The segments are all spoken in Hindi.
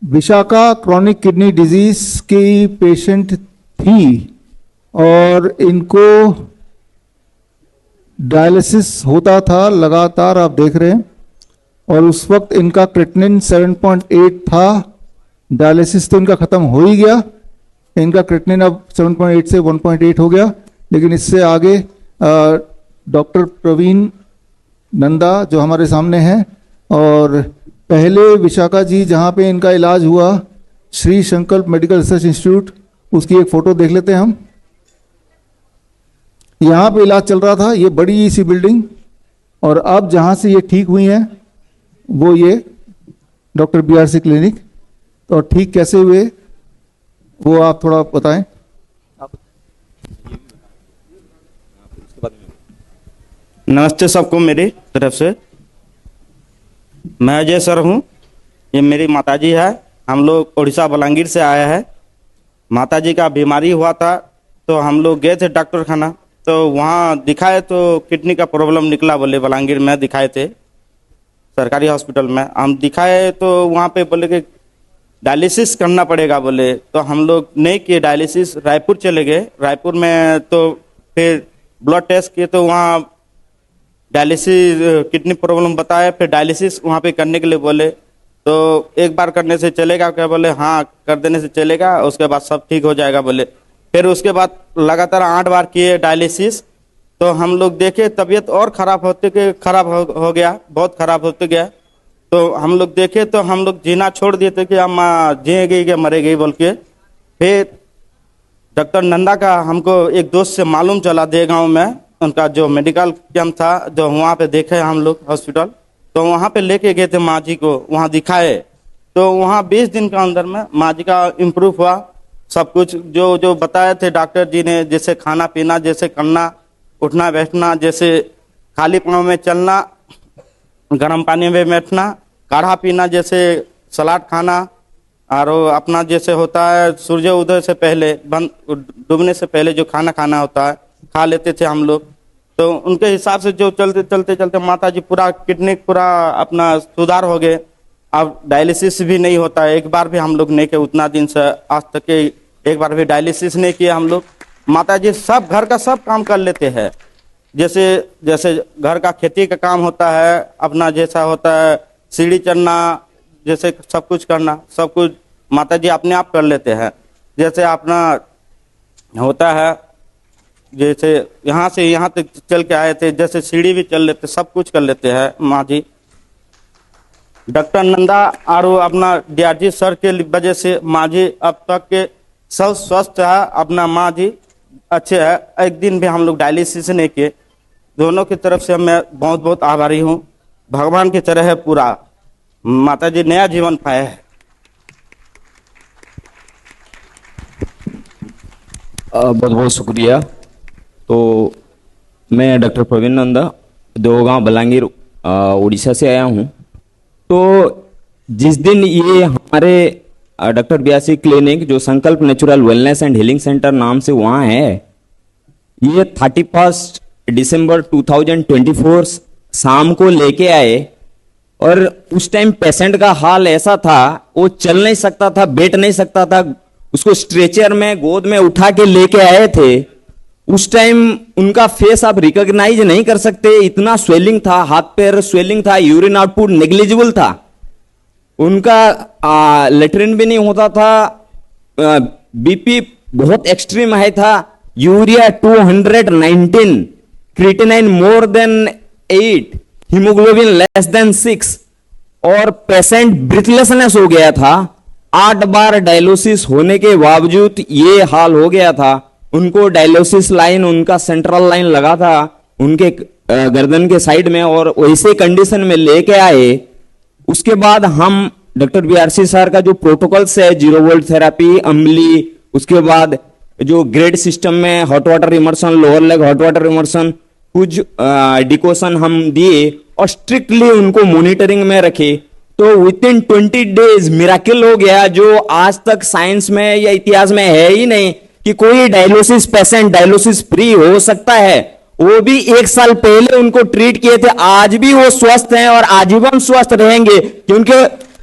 विशाखा क्रॉनिक किडनी डिजीज की पेशेंट थी और इनको डायलिसिस होता था लगातार, आप देख रहे हैं। और उस वक्त इनका क्रिएटिनिन 7.8 था। डायलिसिस तो इनका ख़त्म हो ही गया, इनका क्रिएटिनिन अब 7.8 से 1.8 हो गया। लेकिन इससे आगे डॉक्टर प्रवीण नंदा जो हमारे सामने हैं, और पहले विशाखा जी जहाँ पे इनका इलाज हुआ श्री संकल्प मेडिकल रिसर्च इंस्टीट्यूट, उसकी एक फ़ोटो देख लेते हैं हम। यहाँ पे इलाज चल रहा था, ये बड़ी सी बिल्डिंग, और अब जहाँ से ये ठीक हुई हैं वो ये डॉक्टर बीआरसी क्लिनिक। तो ठीक कैसे हुए वो आप थोड़ा बताएं। नमस्ते सबको मेरी तरफ से। मैं अजय सर हूँ, ये मेरी माताजी है। हम लोग उड़ीसा बलांगीर से आए हैं। माताजी का बीमारी हुआ था तो हम लोग गए थे डॉक्टर खाना, तो वहाँ दिखाए तो किडनी का प्रॉब्लम निकला बोले। बलांगीर में दिखाए थे सरकारी हॉस्पिटल में। हम दिखाए तो वहाँ पे बोले कि डायलिसिस करना पड़ेगा बोले। तो हम लोग नहीं किए डायलिसिस, रायपुर चले गए। रायपुर में तो फिर ब्लड टेस्ट किए तो वहाँ डायलिसिस किडनी प्रॉब्लम बताया। फिर डायलिसिस वहाँ पे करने के लिए बोले, तो एक बार करने से चलेगा क्या बोले? हाँ, कर देने से चलेगा, उसके बाद सब ठीक हो जाएगा बोले। फिर उसके बाद लगातार 8 बार किए डायलिसिस। तो हम लोग देखे तबीयत और खराब हो गया, बहुत खराब होते गया। तो हम लोग देखे तो हम लोग जीना छोड़ दिए थे कि हम जिएंगे या मरेंगे बोल के। फिर डॉक्टर नंदा का हमको एक दोस्त से मालूम चला दे गाँव में, उनका जो मेडिकल कैंप था, जो वहाँ पे देखे हम लोग हॉस्पिटल। तो वहाँ पे लेके गए थे माँ जी को, वहाँ दिखाए। तो वहाँ 20 दिन के अंदर में माँ जी का इम्प्रूव हुआ। सब कुछ जो जो बताए थे डॉक्टर जी ने, जैसे खाना पीना जैसे करना, उठना बैठना, जैसे खाली पाँव में चलना, गर्म पानी में बैठना, काढ़ा पीना, जैसे सलाद खाना, और अपना जैसे होता है सूर्य उदय से पहले, डूबने से पहले जो खाना खाना होता है खा लेते थे हम लोग। तो उनके हिसाब से जो चलते माता जी पूरा किडनी पूरा अपना सुधार हो गए। अब डायलिसिस भी नहीं होता है, एक बार भी हम लोग नहीं किए उतना दिन से आज तक के, एक बार भी डायलिसिस नहीं किए हम लोग। माता जी सब घर का सब काम कर लेते हैं, जैसे जैसे घर का खेती का काम होता है, अपना जैसा होता है सीढ़ी चढ़ना, जैसे सब कुछ करना, सब कुछ माता जी अपने आप कर लेते हैं। जैसे अपना होता है, जैसे यहाँ से यहाँ तक चल के आए थे, जैसे सीढ़ी भी चल लेते, सब कुछ कर लेते हैं माँ जी। डॉक्टर नंदा और अपना डीआरजी सर के वजह से माँ जी अब तक के सब स्वस्थ है। अपना माँ जी अच्छे है, एक दिन भी हम लोग डायलिसिस नहीं किए। दोनों की तरफ से मैं बहुत बहुत आभारी हूँ। भगवान की तरह है पूरा, माता जी नया जीवन पाए है। बहुत बहुत शुक्रिया। तो मैं डॉक्टर प्रवीण नंदा, देवगांव बलांगीर उड़ीसा से आया हूँ। तो जिस दिन ये हमारे डॉक्टर बीआरसी क्लिनिक जो संकल्प natural wellness and healing centre नाम से वहाँ है, ये 31 दिसंबर 2024 शाम को लेके आए। और उस टाइम पेशेंट का हाल ऐसा था, वो चल नहीं सकता था, बैठ नहीं सकता था, उसको स्ट्रेचर में गोद में उठा के लेके आए थे। उस टाइम उनका फेस आप रिकॉग्नाइज नहीं कर सकते, इतना स्वेलिंग था, हाथ पैर स्वेलिंग था, यूरिन आउटपुट नेग्लिजिबल था, उनका लेट्रिन भी नहीं होता था, बीपी बहुत एक्सट्रीम हाई था, urea 219, creatinine more than 8, haemoglobin less than 6, और पेशेंट ब्रीथलेसनेस हो गया था। 8 बार डायलिसिस होने के बावजूद ये हाल हो गया था। उनको डायलिसिस लाइन, उनका सेंट्रल लाइन लगा था उनके गर्दन के साइड में, और वैसे कंडीशन में लेके आए। उसके बाद हम डॉक्टर बीआरसी सर का जो प्रोटोकॉल्स है, 0 वोल्ट थेरापी, अम्बली, उसके बाद जो ग्रेड सिस्टम में hot water immersion, lower leg hot water immersion, कुछ डिकोशन हम दिए और स्ट्रिक्टली उनको मॉनिटरिंग में रखे। तो विद इन 20 डेज मिराकिल हो गया, जो आज तक साइंस में या इतिहास में है ही नहीं कि कोई डायलिसिस पेशेंट डायलिसिस फ्री हो सकता है। वो भी 1 साल पहले उनको ट्रीट किए थे, आज भी वो स्वस्थ हैं और आजीवन स्वस्थ रहेंगे, क्योंकि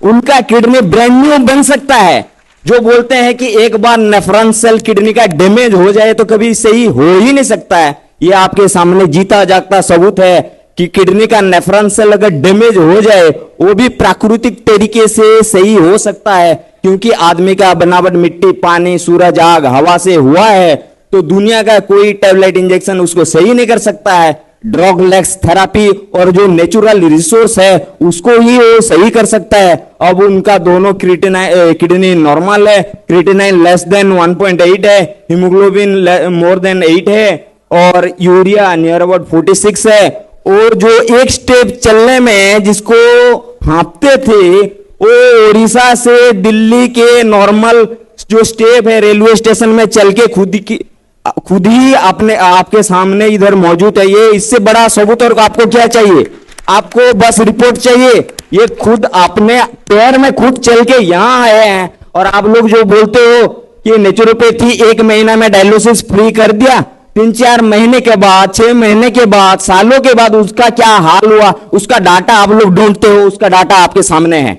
उनका किडनी ब्रांड न्यू बन सकता है। जो बोलते हैं कि एक बार नेफ्रॉन सेल किडनी का डैमेज हो जाए तो कभी सही हो ही नहीं सकता है, ये आपके सामने जीता जागता सबूत है कि किडनी का नेफ्रॉन सेल अगर डैमेज हो जाए वो भी प्राकृतिक तरीके से सही हो सकता है, क्योंकि आदमी का बनावट मिट्टी, पानी, सूरज, आग, हवा से हुआ है। तो दुनिया का कोई टैबलेट इंजेक्शन उसको सही नहीं कर सकता है। ड्रगलेस थेरापी और जो नेचुरल रिसोर्स है उसको ही वो सही कर सकता है। अब उनका दोनों किडनी नॉर्मल है, क्रिएटिनिन लेस देन 1.8 है, हीमोग्लोबिन मोर देन 8 है और यूरिया नियर अबाउट 46 है। और जो एक स्टेप चलने में जिसको हाँपते थे वो उड़ीसा से दिल्ली के नॉर्मल जो स्टेप है रेलवे स्टेशन में चल के खुद ही अपने आपके सामने इधर मौजूद है। ये इससे बड़ा सबूत और आपको क्या चाहिए? आपको बस रिपोर्ट चाहिए। ये खुद अपने पैर में खुद चल के यहां आए हैं। और आप लोग जो बोलते हो कि नेचुरोपैथी 1 महीना में डायलिसिस फ्री कर दिया, 3-4 महीने के बाद, 6 महीने के बाद, सालों के बाद उसका क्या हाल हुआ, उसका डाटा आप लोग ढूंढते हो, उसका डाटा आपके सामने है।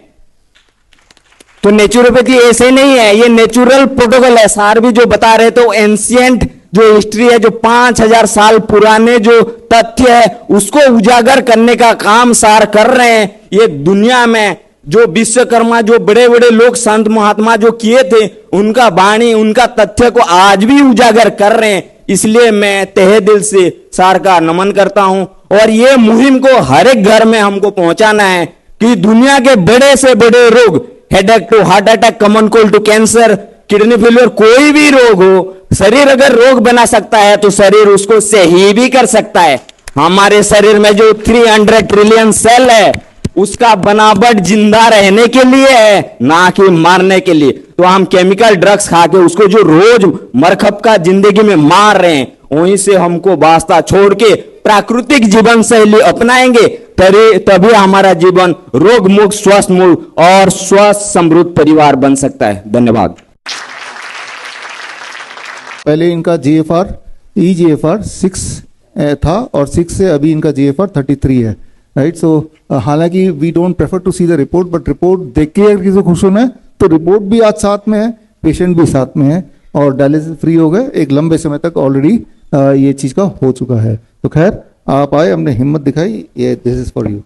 तो नेचुरोपैथी ऐसे नहीं है, ये नेचुरल प्रोटोकॉल है। सार भी जो बता रहे थे एंशियंट जो हिस्ट्री है, जो 5000 साल पुराने जो तथ्य है उसको उजागर करने का काम सार कर रहे हैं। ये दुनिया में जो विश्वकर्मा, जो बड़े बड़े लोग, संत महात्मा जो किए थे, उनका वाणी, उनका तथ्य को आज भी उजागर कर रहे हैं। इसलिए मैं तहे दिल से सार का नमन करता हूं। और ये मुहिम को हर एक घर में हमको पहुंचाना है कि दुनिया के बड़े से बड़े रोग, headache to heart attack, common cold to cancer, kidney failure, कोई भी रोग हो, शरीर अगर रोग बना सकता है तो शरीर उसको सही भी कर सकता है। हमारे शरीर में जो 300 ट्रिलियन सेल है उसका बनावट जिंदा रहने के लिए है, ना कि मारने के लिए। तो हम केमिकल ड्रग्स खा के उसको जो रोज मरखप का जिंदगी में मार रहे हैं, वहीं से हमको वास्ता छोड़ के प्राकृतिक जीवन शैली अपनाएंगे, तभी हमारा जीवन रोग मुक्त, स्वस्थ मुक्त और स्वस्थ समृद्ध परिवार बन सकता है। धन्यवाद। पहले इनका GFR EGFR 6 था और 6 से अभी इनका GFR 33 है, राइट। सो हालांकि we don't prefer to see the report, but report देख के अगर किसी को खुश होना है तो रिपोर्ट भी आज साथ में है, पेशेंट भी साथ में है और डायलिसिस फ्री हो गए। एक लंबे समय तक ऑलरेडी ये चीज़ का हो चुका है। तो खैर आप आए, हमने हिम्मत दिखाई, ये दिस इज फॉर यू।